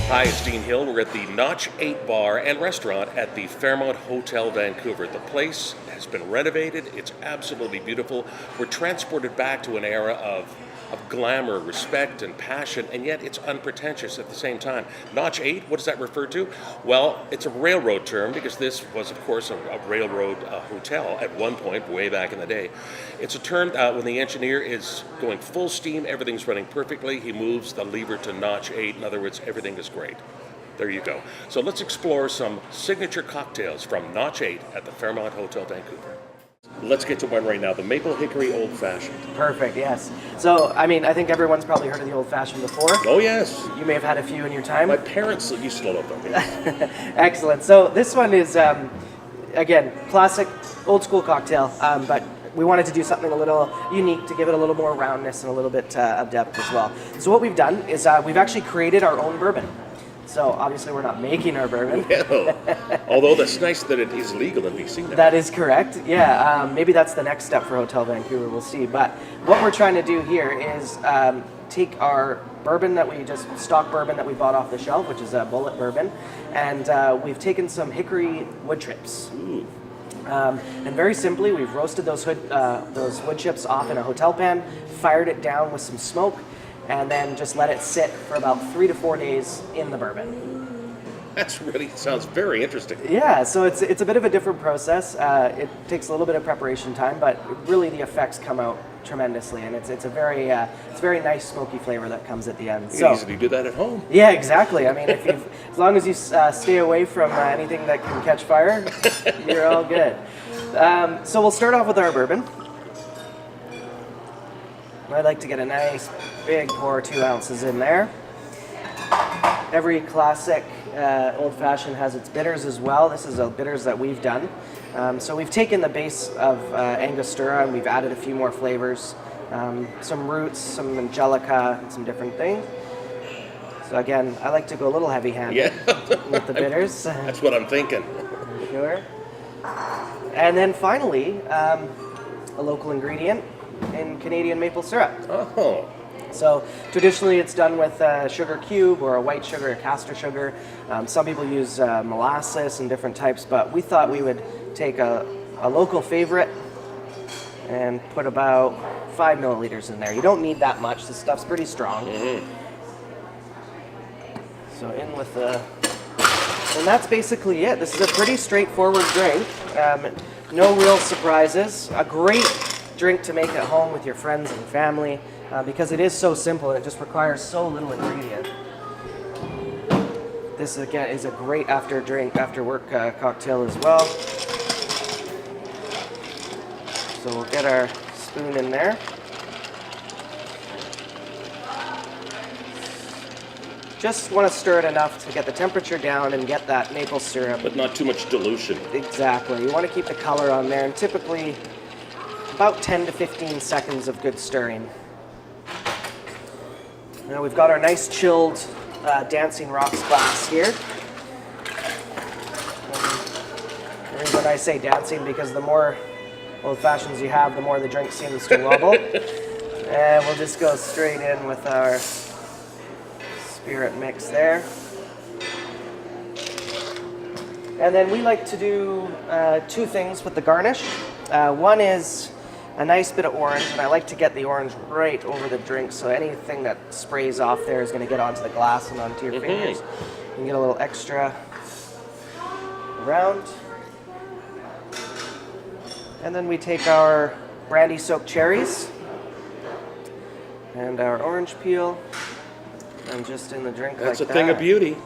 Hi, it's Dean Hill. We're at the Notch 8 Bar and Restaurant at the Fairmont Hotel Vancouver. The place has been renovated. It's absolutely beautiful. We're transported back to an era of glamour, respect, and passion, and yet it's unpretentious at the same time. Notch 8, what does that refer to? Well, it's a railroad term because this was, of course, a railroad hotel at one point, way back in the day. It's a term when the engineer is going full steam, everything's running perfectly, he moves the lever to Notch 8. In other words, everything is great. There you go. So let's explore some signature cocktails from Notch 8 at the Fairmont Hotel Vancouver. Let's get to one right now, the Maple Hickory Old Fashioned. Perfect, yes. So, I think everyone's probably heard of the Old Fashioned before. Oh, yes. You may have had a few in your time. My parents used to love them. Yes. Excellent. So this one is, again, classic, old school cocktail, but we wanted to do something a little unique to give it a little more roundness and a little bit of depth as well. So what we've done is we've actually created our own bourbon. So obviously we're not making our bourbon. Well, although that's nice that it is legal in BC now. That is correct. Yeah, maybe that's the next step for Hotel Vancouver. We'll see. But what we're trying to do here is take our bourbon that we just stock bourbon that we bought off the shelf, which is a bullet bourbon, and we've taken some hickory wood chips. And very simply, we've roasted those wood chips off in a hotel pan, fired it down with some smoke, and then just let it sit for about 3 to 4 days in the bourbon. That's really sounds very interesting. Yeah, so it's a bit of a different process. It takes a little bit of preparation time, but really the effects come out tremendously, and it's a very nice smoky flavor that comes at the end. You can easily do that at home. Yeah, exactly. I mean, as long as you stay away from anything that can catch fire, you're all good. So we'll start off with our bourbon. I'd like to get a nice big pour, 2 ounces in there. Every classic Old Fashioned has its bitters as well. This is a bitters that we've done. So we've taken the base of Angostura and we've added a few more flavors. Some roots, some Angelica, and some different things. So again, I like to go a little heavy-handed with the bitters. That's what I'm thinking. Sure. And then finally, a local ingredient in Canadian maple syrup. Oh. So traditionally it's done with a sugar cube or a white sugar or castor sugar. Some people use molasses and different types, but we thought we would take a local favorite and put about 5 milliliters in there. You don't need that much. This stuff's pretty strong. Mm-hmm. So in with the... And that's basically it. This is a pretty straightforward drink. No real surprises. A great drink to make at home with your friends and family because it is so simple and it just requires so little ingredient. This again is a great after work cocktail as well. So we'll get our spoon in there. Just want to stir it enough to get the temperature down and get that maple syrup. But not too much dilution. Exactly. You want to keep the color on there, and typically about 10 to 15 seconds of good stirring. Now we've got our nice chilled Dancing Rocks glass here. The reason I say dancing because the more Old Fashions you have, the more the drink seems to wobble. And we'll just go straight in with our spirit mix there. And then we like to do 2 things with the garnish. One is a nice bit of orange, and I like to get the orange right over the drink, so anything that sprays off there is going to get onto the glass and onto your fingers. You can get a little extra around. And then we take our brandy-soaked cherries and our orange peel, and just in the drink That's like that. a thing of beauty.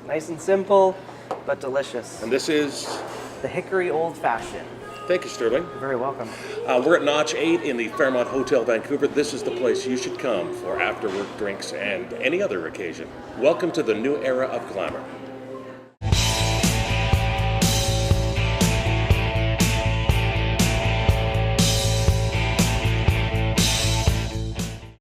Nice and simple, but delicious. And this is? The Hickory Old Fashioned. Thank you, Sterling. You're very welcome. We're at Notch 8 in the Fairmont Hotel Vancouver. This is the place you should come for after-work drinks and any other occasion. Welcome to the new era of glamour.